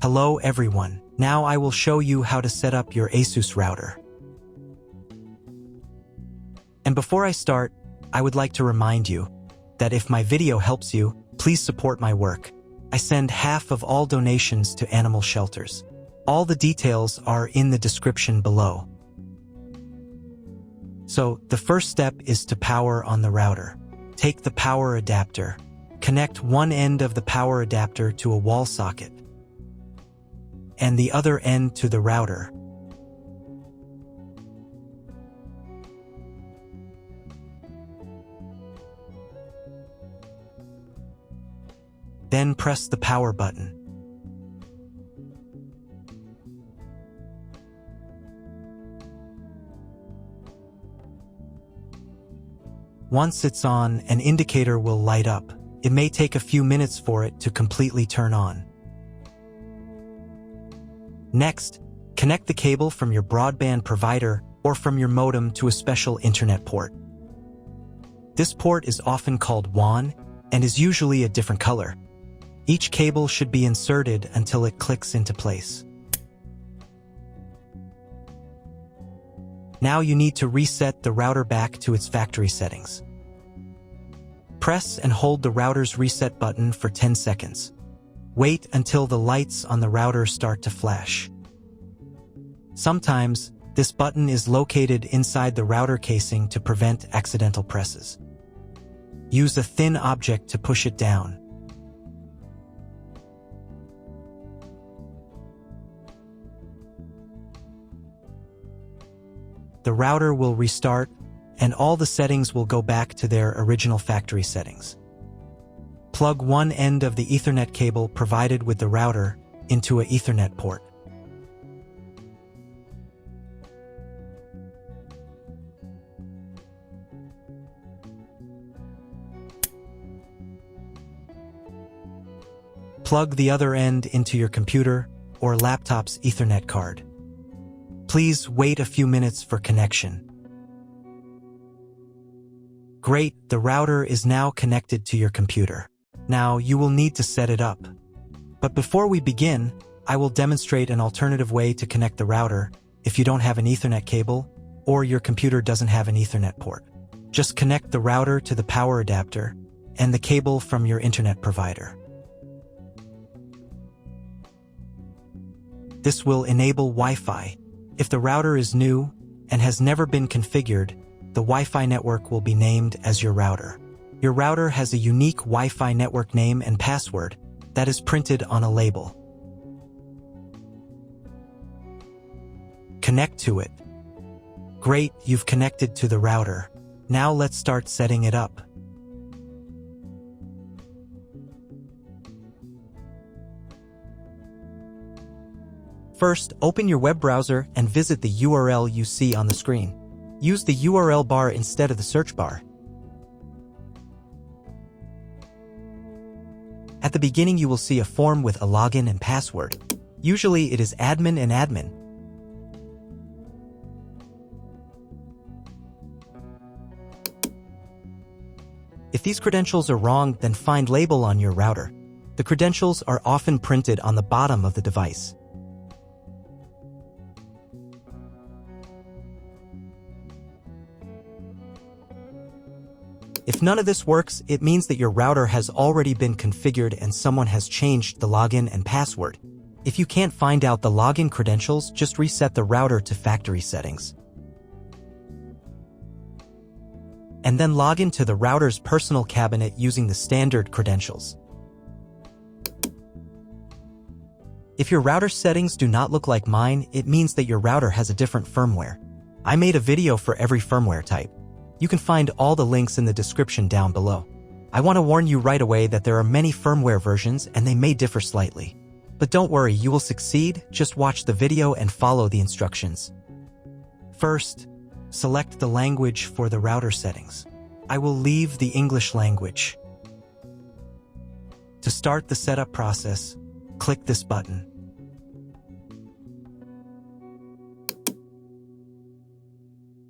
Hello everyone, now I will show you how to set up your ASUS router. And before I start, I would like to remind you that if my video helps you, please support my work. I send half of all donations to animal shelters. All the details are in the description below. So, the first step is to power on the router. Take the power adapter. Connect one end of the power adapter to a wall socket and the other end to the router. Then press the power button. Once it's on, an indicator will light up. It may take a few minutes for it to completely turn on. Next, connect the cable from your broadband provider or from your modem to a special internet port. This port is often called WAN and is usually a different color. Each cable should be inserted until it clicks into place. Now you need to reset the router back to its factory settings. Press and hold the router's reset button for 10 seconds. Wait until the lights on the router start to flash. Sometimes, this button is located inside the router casing to prevent accidental presses. Use a thin object to push it down. The router will restart, and all the settings will go back to their original factory settings. Plug one end of the Ethernet cable provided with the router into an Ethernet port. Plug the other end into your computer or laptop's Ethernet card. Please wait a few minutes for connection. Great, the router is now connected to your computer. Now you will need to set it up. But before we begin, I will demonstrate an alternative way to connect the router if you don't have an Ethernet cable or your computer doesn't have an Ethernet port. Just connect the router to the power adapter and the cable from your internet provider. This will enable Wi-Fi. If the router is new and has never been configured, the Wi-Fi network will be named as your router. Your router has a unique Wi-Fi network name and password that is printed on a label. Connect to it. Great, you've connected to the router. Now let's start setting it up. First, open your web browser and visit the URL you see on the screen. Use the URL bar instead of the search bar. At the beginning, you will see a form with a login and password. Usually, it is admin and admin. If these credentials are wrong, then find label on your router. The credentials are often printed on the bottom of the device. If none of this works, it means that your router has already been configured and someone has changed the login and password. If you can't find out the login credentials, just reset the router to factory settings. And then log into the router's personal cabinet using the standard credentials. If your router settings do not look like mine, it means that your router has a different firmware. I made a video for every firmware type. You can find all the links in the description down below. I want to warn you right away that there are many firmware versions and they may differ slightly. But don't worry, you will succeed, just watch the video and follow the instructions. First, select the language for the router settings. I will leave the English language. To start the setup process, click this button.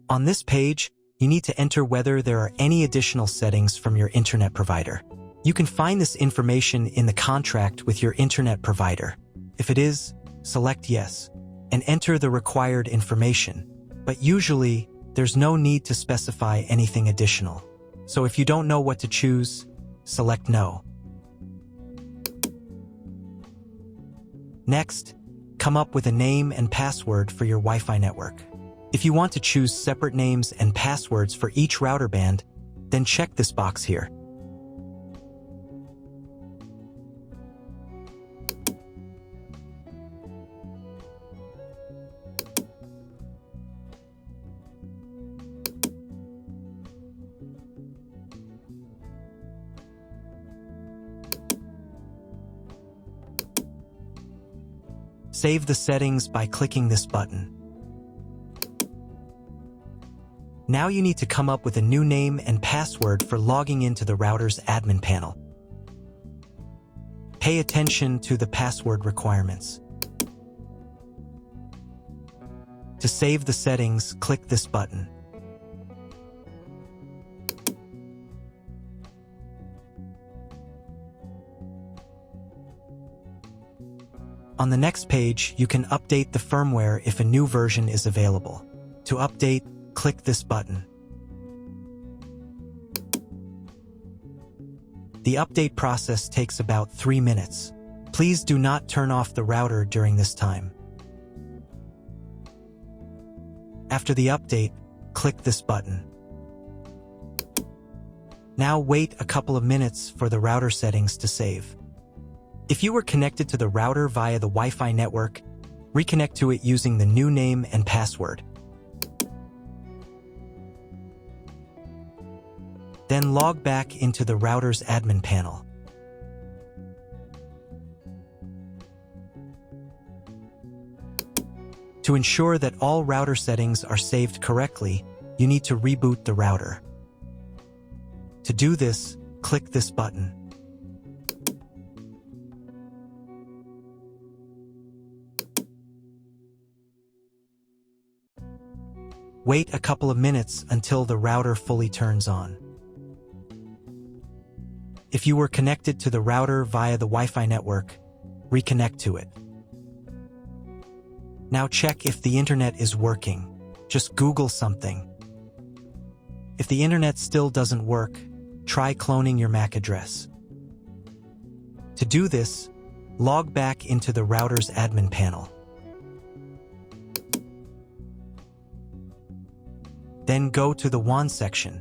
On this page, you need to enter whether there are any additional settings from your internet provider. You can find this information in the contract with your internet provider. If it is, select Yes, and enter the required information. But usually, there's no need to specify anything additional. So if you don't know what to choose, select No. Next, come up with a name and password for your Wi-Fi network. If you want to choose separate names and passwords for each router band, then check this box here. Save the settings by clicking this button. Now you need to come up with a new name and password for logging into the router's admin panel. Pay attention to the password requirements. To save the settings, click this button. On the next page, you can update the firmware if a new version is available. To update, click this button. The update process takes about 3 minutes. Please do not turn off the router during this time. After the update, click this button. Now wait a couple of minutes for the router settings to save. If you were connected to the router via the Wi-Fi network, reconnect to it using the new name and password. Then log back into the router's admin panel. To ensure that all router settings are saved correctly, you need to reboot the router. To do this, click this button. Wait a couple of minutes until the router fully turns on. If you were connected to the router via the Wi-Fi network, reconnect to it. Now check if the internet is working. Just Google something. If the internet still doesn't work, try cloning your MAC address. To do this, log back into the router's admin panel. Then go to the WAN section.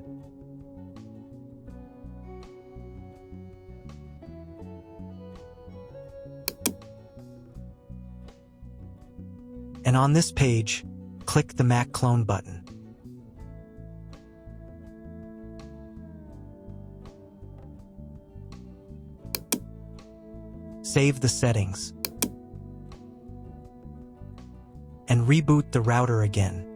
And on this page, click the MAC clone button. Save the settings. And reboot the router again.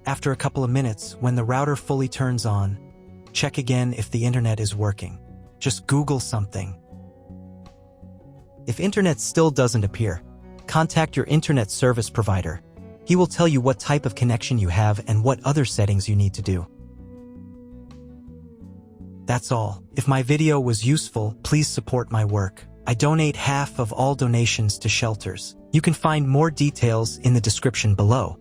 After a couple of minutes, when the router fully turns on, check again if the internet is working. Just Google something. If internet still doesn't appear, contact your internet service provider. He will tell you what type of connection you have and what other settings you need to do. That's all. If my video was useful, please support my work. I donate half of all donations to shelters. You can find more details in the description below.